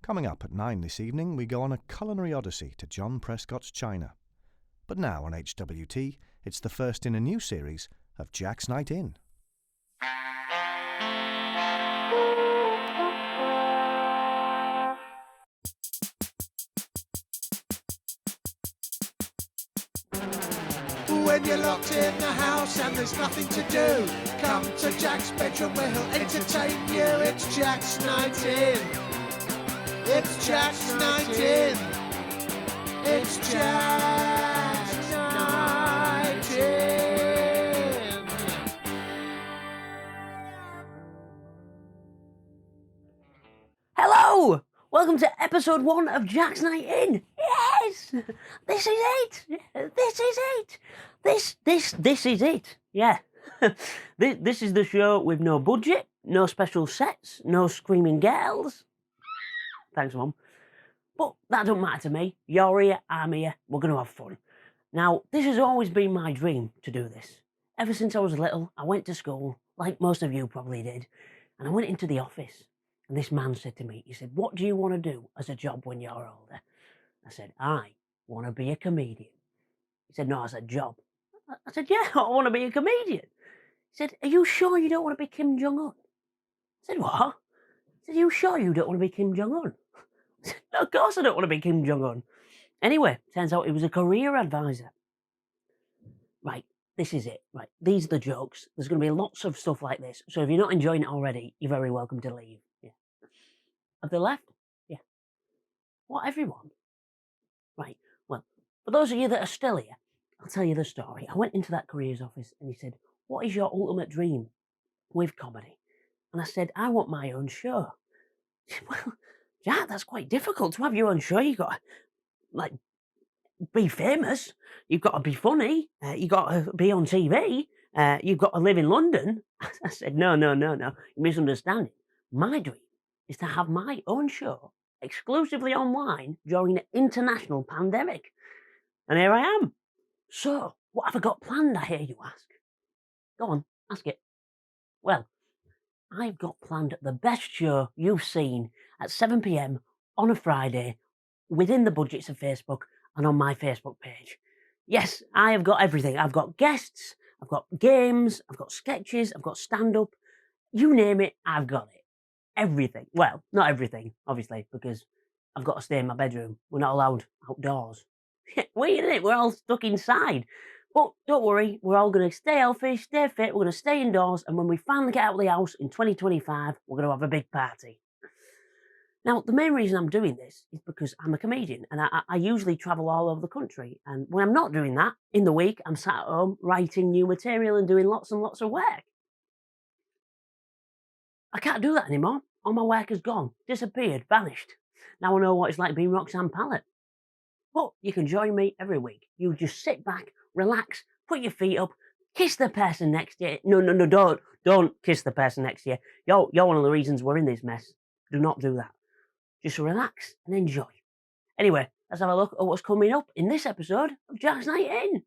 Coming up at 9 this evening, we go on a culinary odyssey to John Prescott's China. But now on HWT, it's the first in a new series of Jack's Night In. When you're locked in the house and there's nothing to do, come to Jack's bedroom where he'll entertain you. It's Jack's Night In. It's Jack's Night In. It's Jack's Night In. Hello! Welcome to episode 1 of Jack's Night In. Yes! This is it! This is it! This is it. Yeah. This is the show with no budget, no special sets, no screaming girls. Thanks, Mum. But that don't matter to me. You're here, I'm here, we're going to have fun. Now, this has always been my dream to do this. Ever since I was little, I went to school, like most of you probably did, and I went into the office. And this man said to me, he said, "What do you want to do as a job when you're older?" I said, "I want to be a comedian." He said, "No, as a job." I said, "Yeah, I want to be a comedian." He said, "Are you sure you don't want to be Kim Jong-un?" I said, "What?" He said, "Are you sure you don't want to be Kim Jong-un?" I said, "No, of course I don't want to be Kim Jong-un." Anyway, turns out he was a career advisor. Right, this is it. Right, these are the jokes. There's going to be lots of stuff like this. So if you're not enjoying it already, you're very welcome to leave. Yeah. Have they left? Yeah. What, everyone? Right, well, for those of you that are still here, I'll tell you the story. I went into that careers office and he said, "What is your ultimate dream with comedy?" And I said, "I want my own show." He said, "Well, Jack, that's quite difficult to have your own show. You've got to, like, be famous. You've got to be funny. You've got to be on TV. You've got to live in London." I said, No. You're misunderstanding. My dream is to have my own show exclusively online during an international pandemic. And here I am. So, what have I got planned, I hear you ask? Go on, ask it. Well, I've got planned the best show you've seen at 7 p.m. on a Friday within the budgets of Facebook and on my Facebook page. Yes, I have got everything. I've got guests, I've got games, I've got sketches, I've got stand-up. You name it, I've got it. Everything. Well, not everything, obviously, because I've got to stay in my bedroom. We're not allowed outdoors. Weird, isn't it? We're all stuck inside. But don't worry, we're all going to stay healthy, stay fit, we're going to stay indoors, and when we finally get out of the house in 2025, we're going to have a big party. Now, the main reason I'm doing this is because I'm a comedian, and I usually travel all over the country, and when I'm not doing that, in the week, I'm sat at home writing new material and doing lots and lots of work. I can't do that anymore. All my work has gone, disappeared, vanished. Now I know what it's like being Roxanne Pallet. But you can join me every week. You just sit back, relax, put your feet up, kiss the person next to you. No, don't kiss the person next to you. You're one of the reasons we're in this mess. Do not do that. Just relax and enjoy. Anyway, let's have a look at what's coming up in this episode of Jack's Night In.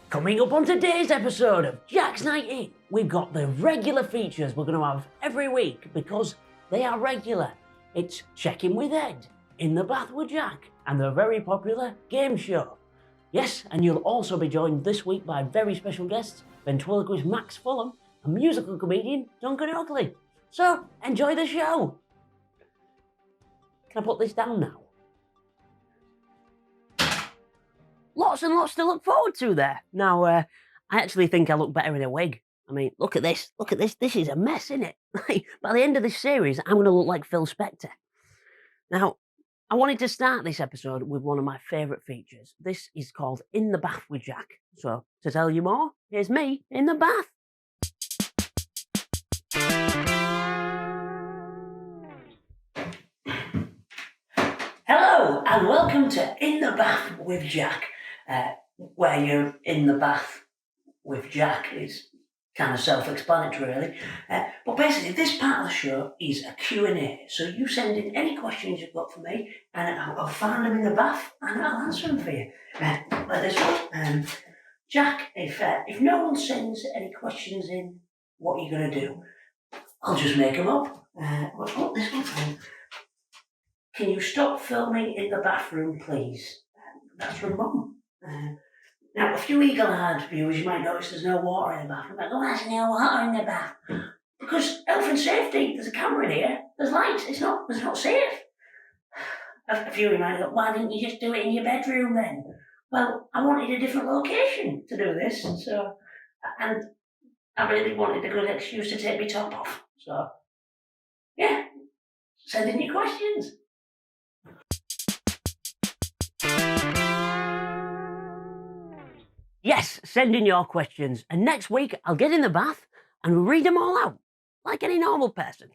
Coming up on today's episode of Jack's Night In, we've got the regular features we're going to have every week because they are regular. It's Check In with Ed, In the Bath with Jack, and the very popular Game Show. Yes, and you'll also be joined this week by very special guests, ventriloquist Max Fulham and musical comedian Duncan Oakley. So, enjoy the show! Can I put this down now? Lots and lots to look forward to there. Now, I actually think I look better in a wig. I mean, look at this, this is a mess, isn't it? By the end of this series, I'm going to look like Phil Spector. Now, I wanted to start this episode with one of my favourite features. This is called In the Bath with Jack. So, to tell you more, here's me in the bath. Hello, and welcome to In the Bath with Jack, where you're in the bath with Jack. It's kind of self-explanatory, really. But basically, this part of the show is a Q&A. So you send in any questions you've got for me, and I'll find them in the bath, and I'll answer them for you. Like this one. Jack, if no one sends any questions in, what are you going to do? I'll just make them up. This one. can you stop filming in the bathroom, please? That's from Mum. Now, a few eagle-eyed viewers, you might notice there's no water in the bathroom. Like, oh, there's no water in the bath. Because health and safety, there's a camera in here, there's lights, it's not safe. A few of you might go, why didn't you just do it in your bedroom then? Well, I wanted a different location to do this, so, and I really wanted a good excuse to take my top off. So, yeah, send in your questions. Yes, send in your questions, and next week I'll get in the bath and we'll read them all out, like any normal person.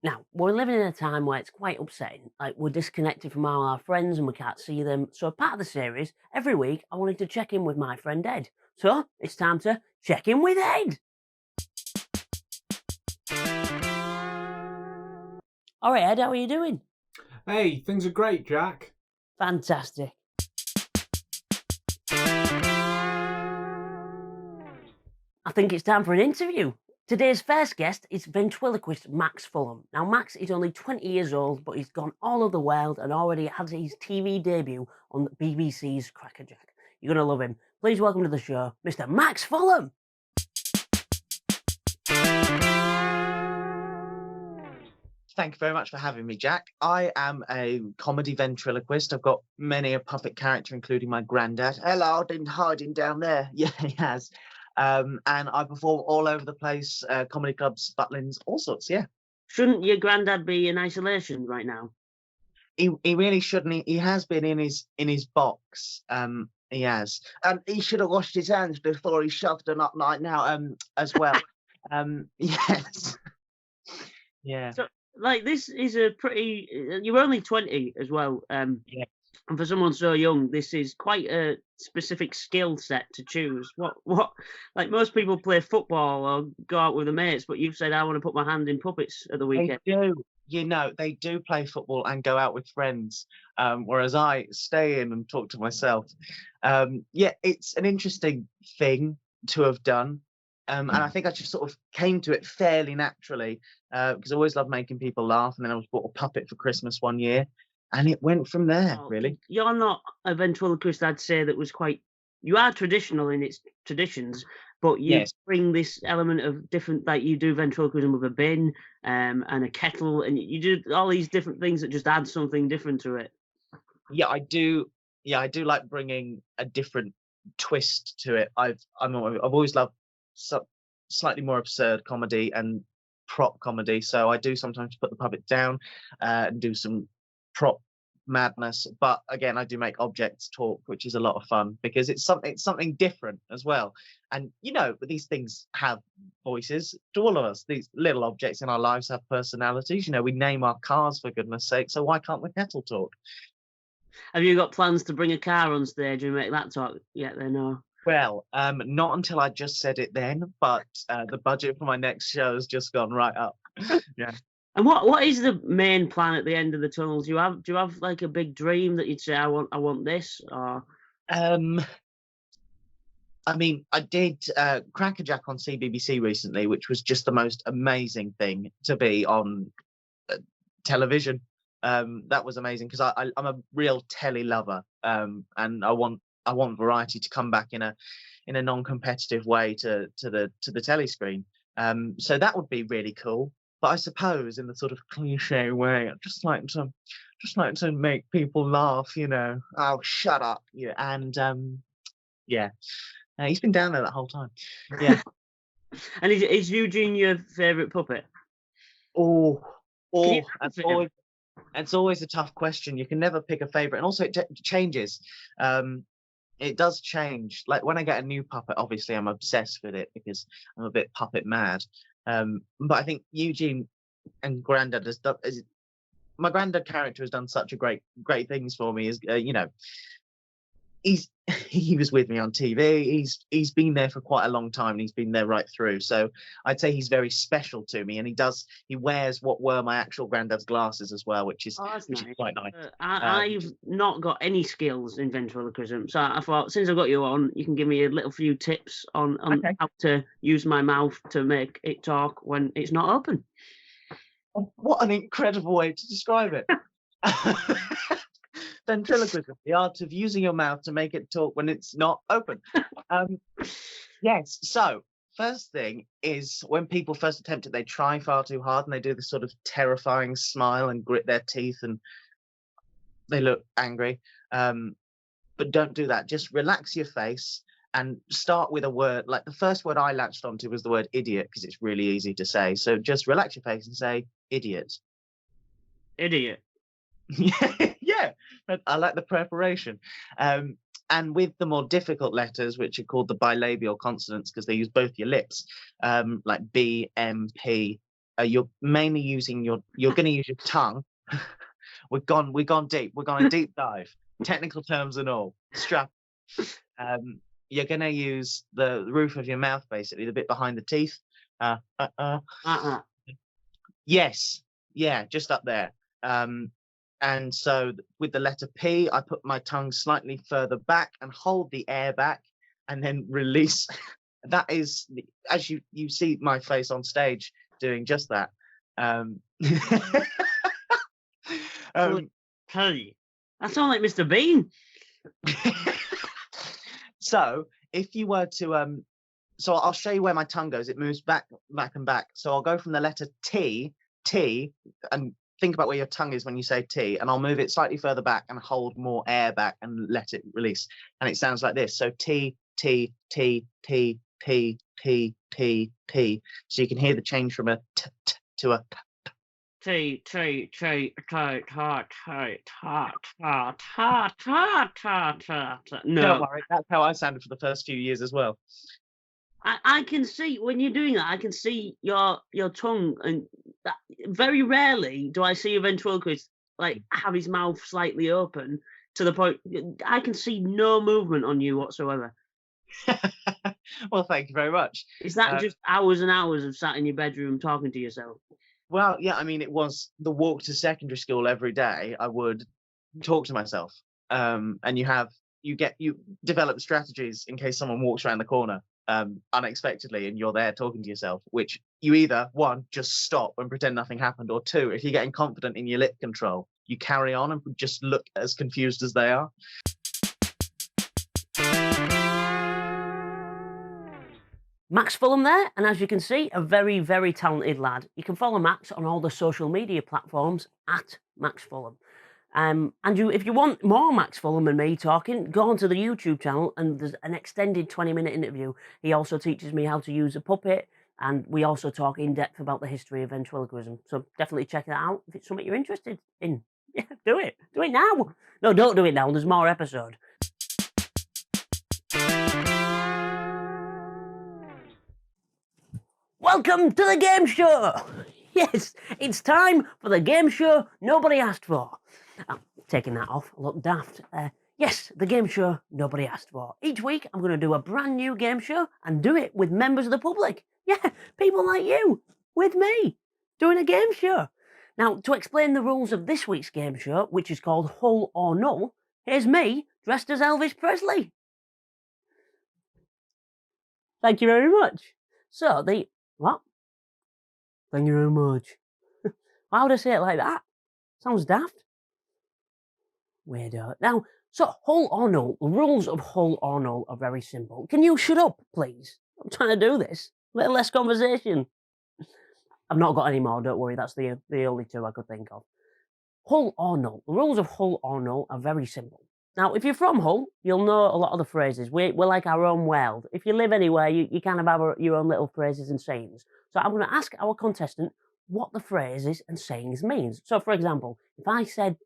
Now, we're living in a time where it's quite upsetting. Like, we're disconnected from all our friends and we can't see them. So, as part of the series, every week I wanted to check in with my friend Ed. So, it's time to check in with Ed. All right, Ed, how are you doing? Hey, things are great, Jack. Fantastic. I think it's time for an interview. Today's first guest is ventriloquist Max Fulham. Now, Max is only 20 years old, but he's gone all over the world and already had his TV debut on BBC's Crackerjack. You're going to love him. Please welcome to the show, Mr. Max Fulham. Thank you very much for having me, Jack. I am a comedy ventriloquist. I've got many a puppet character, including my granddad. Hello, I've been hiding down there. Yeah, he has. And I perform all over the place, comedy clubs, butlins, all sorts, yeah. Shouldn't your granddad be in isolation right now? He really shouldn't. He has been in his box. He has. He should have washed his hands before he shoved a nut right now, as well. Yes. Yeah. So, like, this is a pretty... You're only 20 as well. Yeah. And for someone so young, this is quite a specific skill set to choose. What? Like, most people play football or go out with their mates, but you've said, I want to put my hand in puppets at the weekend. They do. You know, they do play football and go out with friends, whereas I stay in and talk to myself. Yeah, it's an interesting thing to have done. And I think I just sort of came to it fairly naturally, because I always loved making people laugh. And then I was bought a puppet for Christmas one year, and it went from there, really. You're not a ventriloquist, I'd say, that was quite... You are traditional in its traditions, but you bring this element of different... Like, you do ventriloquism with a bin and a kettle, and you do all these different things that just add something different to it. Yeah, I do. Yeah, I do like bringing a different twist to it. I've always loved slightly more absurd comedy and prop comedy, so I do sometimes put the puppet down and do some prop madness, but again I do make objects talk, which is a lot of fun because it's something different as well. And you know, these things have voices to all of us. These little objects in our lives have personalities. You know, we name our cars, for goodness sake, so why can't the kettle talk? Have you got plans to bring a car on stage and make that talk yet then, or? Well, not until I just said it then, but the budget for my next show has just gone right up. Yeah. And what is the main plan at the end of the tunnel? Do you have like a big dream that you'd say, I want this, or? I mean, I did Crackerjack on CBBC recently, which was just the most amazing thing to be on television. That was amazing because I'm a real telly lover, and I want variety to come back in a non-competitive way to the telly screen. So that would be really cool. But I suppose in the sort of cliche way, I just like to make people laugh, you know. Oh, shut up. Yeah. And yeah. He's been down there that whole time. Yeah. And is Eugene your favourite puppet? It's always a tough question. You can never pick a favourite. And also it changes. It does change. Like when I get a new puppet, obviously I'm obsessed with it because I'm a bit puppet mad. But I think Eugene and Grandad my Grandad character has done such a great things for me. Is you know, he was with me on TV. He's been there for quite a long time, and he's been there right through. So I'd say he's very special to me, and he wears what were my actual granddad's glasses as well, which is quite nice. I've not got any skills in ventriloquism, so I thought since I've got you on, you can give me a little few tips on how to use my mouth to make it talk when it's not open. What an incredible way to describe it. Ventriloquism, the art of using your mouth to make it talk when it's not open. Yes, so first thing is when people first attempt it, they try far too hard and they do this sort of terrifying smile and grit their teeth and they look angry. But don't do that. Just relax your face and start with a word. Like the first word I latched onto was the word idiot because it's really easy to say. So just relax your face and say idiot. Idiot. Yeah, I like the preparation. And with the more difficult letters, which are called the bilabial consonants because they use both your lips, like B, M, P, you're mainly using you're going to use your tongue. We've gone deep. We're going a deep dive. Technical terms and all. Strap. You're going to use the roof of your mouth, basically, the bit behind the teeth. Yes. Yeah, just up there. And so with the letter P, I put my tongue slightly further back and hold the air back and then release. That is, as you see my face on stage doing just that. Hey, that sounds like Mr. Bean. So if you were to, so I'll show you where my tongue goes. It moves back and back. So I'll go from the letter T, and think about where your tongue is when you say T, and I'll move it slightly further back and hold more air back and let it release. And it sounds like this. So T, T, T, T, P, P, P, P. So you can hear the change from a T to a P. No. Don't worry, that's how I sounded for the first few years as well. I can see when you're doing that. I can see your tongue, and that, very rarely do I see a ventriloquist like have his mouth slightly open to the point. I can see no movement on you whatsoever. Well, thank you very much. Is that just hours and hours of sat in your bedroom talking to yourself? Well, yeah, I mean, it was the walk to secondary school every day. I would talk to myself, and you develop strategies in case someone walks around the corner unexpectedly and you're there talking to yourself, which you either, one, just stop and pretend nothing happened, or two, if you're getting confident in your lip control, you carry on and just look as confused as they are. Max Fulham there, and as you can see, a very, very talented lad. You can follow Max on all the social media platforms at Max Fulham. If you want more Max Fulham and me talking, go onto the YouTube channel and there's an extended 20-minute interview. He also teaches me how to use a puppet, and we also talk in depth about the history of ventriloquism. So definitely check that out if it's something you're interested in. Yeah, do it. Do it now. No, don't do it now. There's more episode. Welcome to the game show. Yes, it's time for the game show nobody asked for. I'm taking that off, I look daft. Yes, the game show nobody asked for. Each week I'm going to do a brand new game show and do it with members of the public. Yeah, people like you, with me, doing a game show. Now, to explain the rules of this week's game show, which is called Hull or Null, here's me dressed as Elvis Presley. Thank you very much. So, what? Thank you very much. Why would I say it like that? Sounds daft. Weirdo. Now, so Hull or Null, the rules of Hull or Null are very simple. Can you shut up, please? I'm trying to do this. A little less conversation. I've not got any more, don't worry, that's the only two I could think of. Hull or Null. The rules of Hull or Null are very simple. Now, if you're from Hull, you'll know a lot of the phrases. We're like our own world. If you live anywhere, you kind of have your own little phrases and sayings. So I'm going to ask our contestant what the phrases and sayings means. So, for example, if I said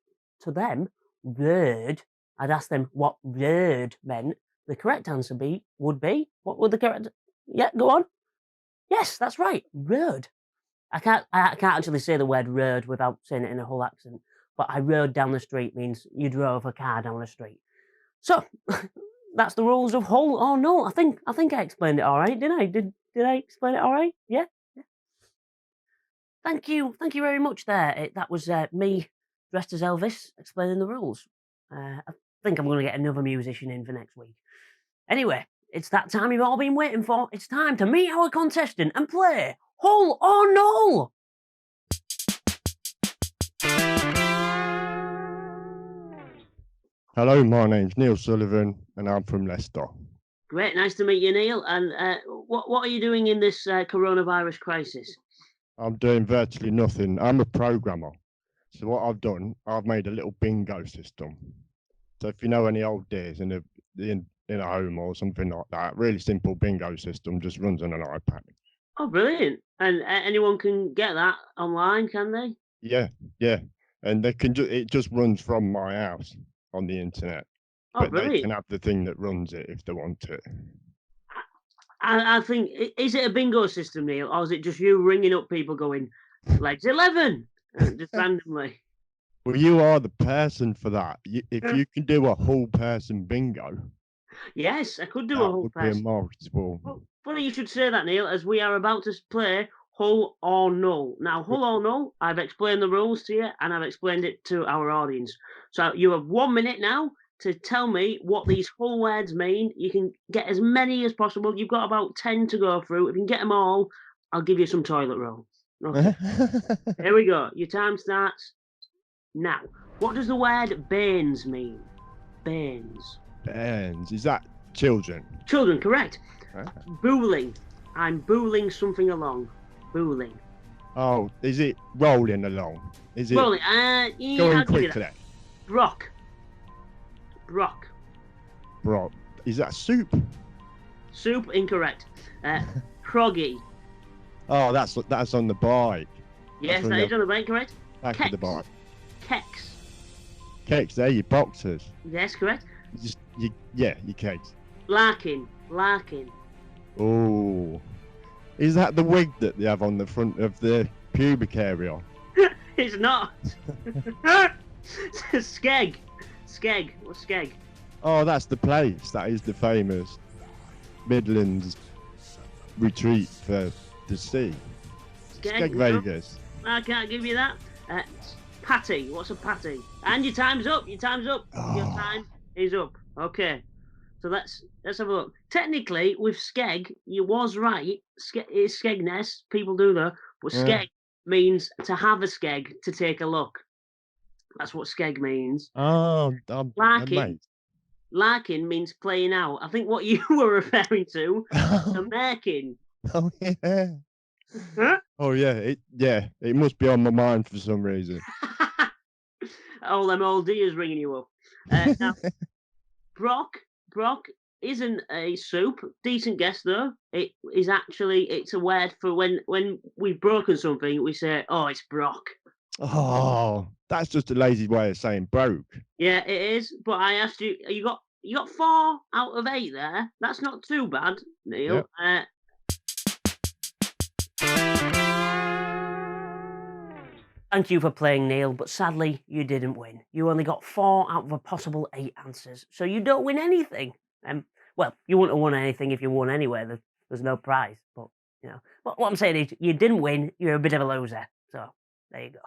to them, word, I'd ask them what word meant. The correct answer would be, what would the correct... Yeah, go on. Yes, that's right, road. I can't actually say the word road without saying it in a Hull accent. But I rode down the street means you drove a car down the street. So that's the rules of Hull or Null. I think I explained it all right, didn't I? Did I explain it all right? Yeah. Thank you very much. There, that was me dressed as Elvis explaining the rules. I think I'm going to get another musician in for next week. Anyway, it's that time you've all been waiting for. It's time to meet our contestant and play Hull or Null. Hello, my name's Neil Sullivan, and I'm from Leicester. Great, nice to meet you, Neil. And what are you doing in this coronavirus crisis? I'm doing virtually nothing. I'm a programmer. So what I've done, I've made a little bingo system. So if you know any old days in a home or something like that, really simple bingo system just runs on an iPad. Oh, brilliant! And anyone can get that online, can they? Yeah. And they can it just runs from my house on the internet. Oh, But brilliant! they can have the thing that runs it if they want it. I think, is it a bingo system, Neil, or is it just you ringing up people going, legs 11, just randomly? Well, you are the person for that. If you can do a whole person bingo, Yes, I could do that a whole would be person. marketable. Well, funny you should say that, Neil, as we are about to play Hull or Null. Now, Hull or Null, I've explained the rules to you, and I've explained it to our audience. So you have 1 minute now to tell me what these Hull words mean. You can get as many as possible. You've got about 10 to go through. If you can get them all, I'll give you some toilet roll. Okay. Here we go. Your time starts now. What does the word bairns mean? Bairns. Bairns, is that children? Children, correct. Huh? Booling. I'm booling something along. Booling. Oh, is it rolling along? Is it Rolling. Yeah, going I'll give you quickly? that. Brock. Brock. Bro, is that soup? Soup, incorrect. Croggy. Oh, that's on the bike. Yes, on that the is on the bike, correct. Back of the bike. Kex. Cakes, they're your boxers. Yes, correct. Your cakes. Larkin. Larkin. Oh, is that the wig that they have on the front of the pubic area? It's not. Skeg. Skeg. What's Skeg? Oh, that's the place. That is the famous Midlands retreat for the sea. Skeg no. Vegas. I can't give you that. Patty. What's a patty? And your time's up. Your time's up. Your time is up. Okay. So let's have a look. Technically, with skeg, you was right. It's skegness. People do that. But skeg means to have a skeg, to take a look. That's what skeg means. Oh, Larkin means playing out. I think what you were referring to is a merkin. Oh yeah. Huh? Oh yeah. It must be on my mind for some reason. All them old dears ringing you up. Now, Brock isn't a soup. Decent guess though. It is actually, it's a word for when we've broken something, we say, oh, it's Brock. Oh, that's just a lazy way of saying broke. Yeah, it is. But I asked you, you got 4 out of 8 there. That's not too bad, Neil. Yep. Thank you for playing, Neil, but sadly, you didn't win. You only got 4 out of a possible 8 answers, so you don't win anything. Well, you wouldn't have won anything if you won anyway. There's no prize, but you know. But what I'm saying is, you didn't win. You're a bit of a loser. So there you go.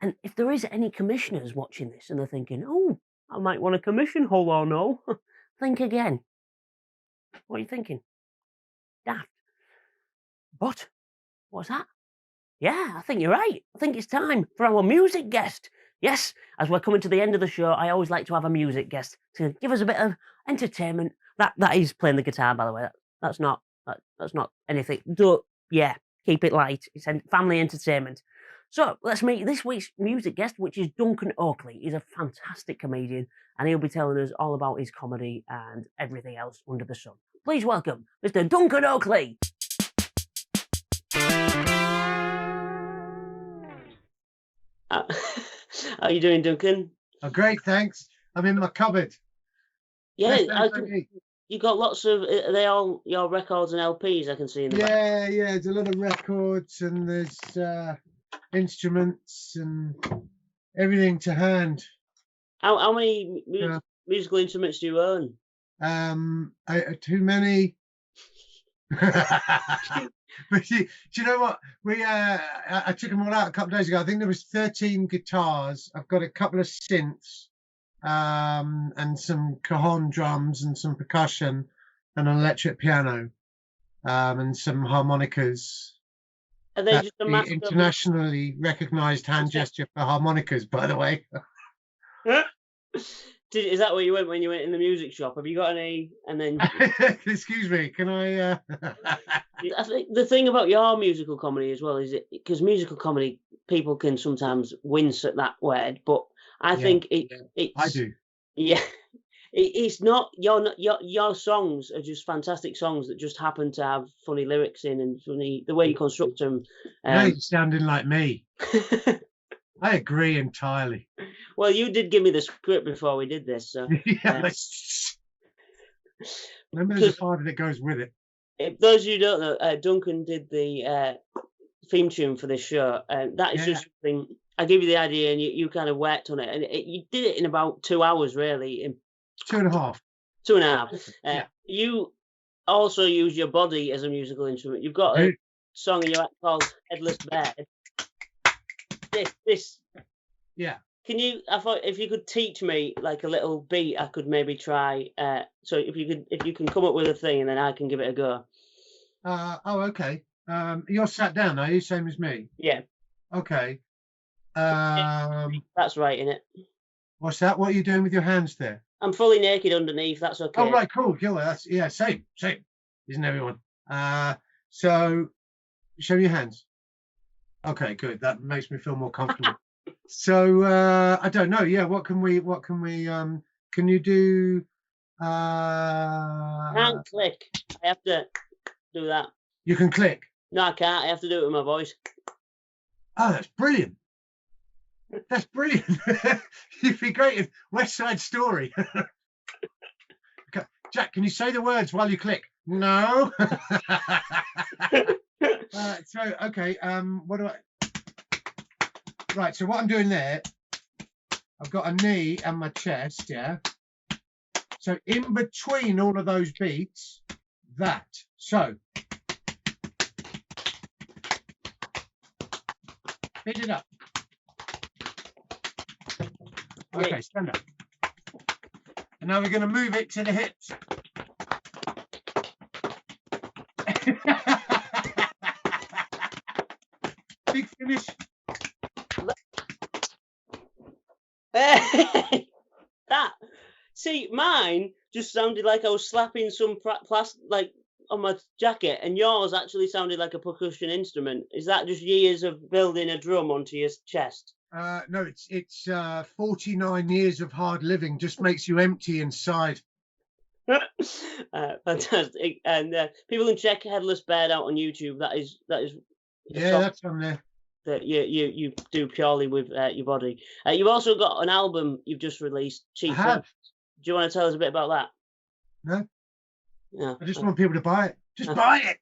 And if there is any commissioners watching this and they're thinking, oh, I might want to commission Hull or No, think again. What are you thinking? Daft. But what's that? Yeah, I think you're right. I think it's time for our music guest. Yes, as we're coming to the end of the show, I always like to have a music guest to give us a bit of entertainment. That is playing the guitar, by the way. That's not anything. Keep it light. It's family entertainment. So let's meet this week's music guest, which is Duncan Oakley. He's a fantastic comedian, and he'll be telling us all about his comedy and everything else under the sun. Please welcome Mr. Duncan Oakley. How are you doing, Duncan? Oh, great, thanks. I'm in my cupboard. Yeah, you got lots of. Are they all your records and LPs? I can see in the back. Yeah. There's a lot of records and there's instruments and everything to hand. How many musical instruments do you own? Too many. But do you know what? I took them all out a couple of days ago. I think there was 13 guitars. I've got a couple of synths, and some cajon drums and some percussion and an electric piano, and some harmonicas. Are they just the internationally recognised hand gesture for harmonicas, by the way. Is that where you went when you went in the music shop? Have you got any? And then Excuse me, can I? I think the thing about your musical comedy as well is because musical comedy people can sometimes wince at that word, but I think it's. I do. Yeah, it's not your songs are just fantastic songs that just happen to have funny lyrics in and funny the way you construct them. Now you're sounding like me. I agree entirely. Well, you did give me the script before we did this, so. Remember, there's a part that goes with it. If those of you who don't know, Duncan did the theme tune for this show, and that is just something. I give you the idea, and you kind of worked on it, and you did it in about 2 hours, really. In 2.5. 2.5. You also use your body as a musical instrument. You've got a song in your act called "Headless Bird." This. Yeah. Can you? I thought if you could teach me like a little beat, I could maybe try. So if you can come up with a thing, and then I can give it a go. Okay. You're sat down, are you? Same as me. Yeah. Okay. That's right, innit? What's that? What are you doing with your hands there? I'm fully naked underneath. That's okay. Oh, right, cool. That's same. Isn't everyone? So show me your hands. Okay, good. That makes me feel more comfortable. So I don't know. Yeah, what can we? Can you do? Can't click. I have to do that. You can click. No, I can't. I have to do it with my voice. Oh, that's brilliant. That's brilliant. You'd be great in West Side Story. Okay. Jack, can you say the words while you click? No. Okay. What do I? Right. So what I'm doing there, I've got a knee and my chest. Yeah. So in between all of those beats, that. So. Speed it up. Okay, stand up. And now we're going to move it to the hips. Big finish. That. See, mine just sounded like I was slapping some plastic, like on my jacket, and yours actually sounded like a percussion instrument. Is that just years of building a drum onto your chest? No, it's 49 years of hard living just makes you empty inside. Fantastic, and people can check Headless Bird out on YouTube. That is. Yeah, that's on there. That you do purely with your body. You've also got an album you've just released. Cheap. Do you want to tell us a bit about that? No. Yeah. I just want people to buy it. Just buy it.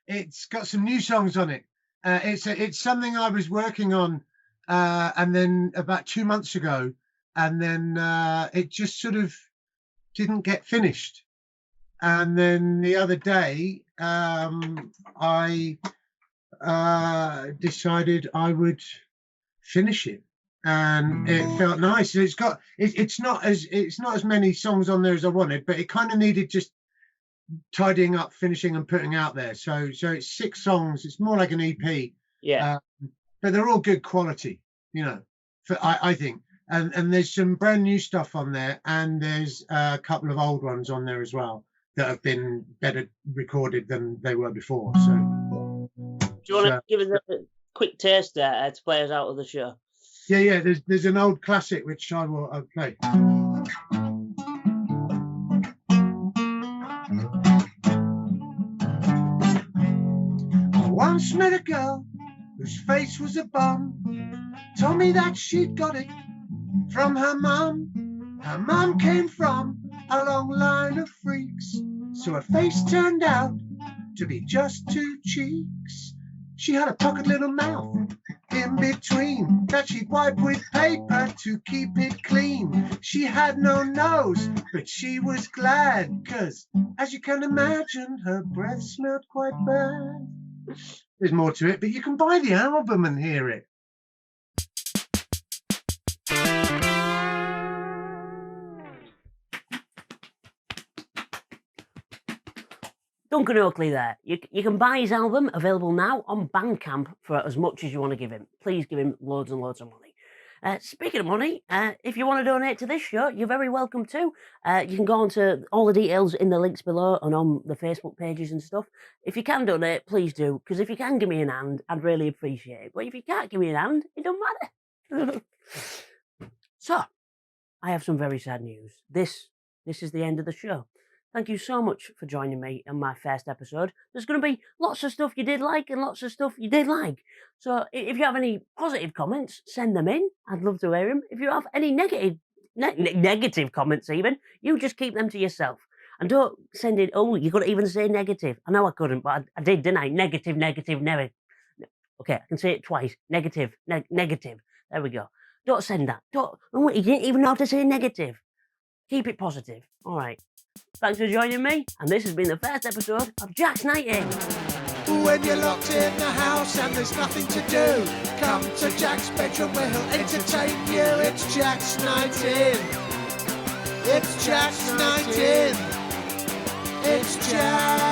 It's got some new songs on it. It's something I was working on, and then about 2 months ago, and then it just sort of didn't get finished. And then the other day, I decided I would finish it, and it felt nice. It's not as many songs on there as I wanted, but it kind of needed just tidying up, finishing, and putting out there. So it's 6 songs. It's more like an EP. Yeah. But they're all good quality, I think. And there's some brand new stuff on there, and there's a couple of old ones on there as well that have been better recorded than they were before. So, do you want to give us a quick taste there to play us out of the show? Yeah. There's an old classic which I'll play. I once met a girl whose face was a bomb. Told me that she'd got it from her mum. Her mum came from a long line of freaks, so her face turned out to be just 2 cheeks. She had a pocket little mouth in between that she'd wipe with paper to keep it clean. She had no nose, but she was glad, 'cause as you can imagine, her breath smelled quite bad. There's more to it, but you can buy the album and hear it. Duncan Oakley there. You can buy his album, available now on Bandcamp, for as much as you want to give him. Please give him loads and loads of money. Speaking of money, if you want to donate to this show, you're very welcome to. You can go on to all the details in the links below and on the Facebook pages and stuff. If you can donate, please do, because if you can give me a hand, I'd really appreciate it. But if you can't give me a hand, it don't matter. So, I have some very sad news. This is the end of the show. Thank you so much for joining me on my first episode. There's going to be lots of stuff you did like and lots of stuff you did like. So if you have any positive comments, send them in. I'd love to hear them. If you have any negative comments even, you just keep them to yourself. And don't send in, oh, you couldn't even say negative. I know I couldn't, but I did, didn't I? Negative. Okay, I can say it twice. Negative. There we go. Don't send that. You didn't even know how to say negative. Keep it positive. All right. Thanks for joining me, and this has been the first episode of Jack's Night In. When you're locked in the house and there's nothing to do, come to Jack's bedroom where he'll entertain you. It's Jack's Night In. It's Jack's Night In. It's Jack.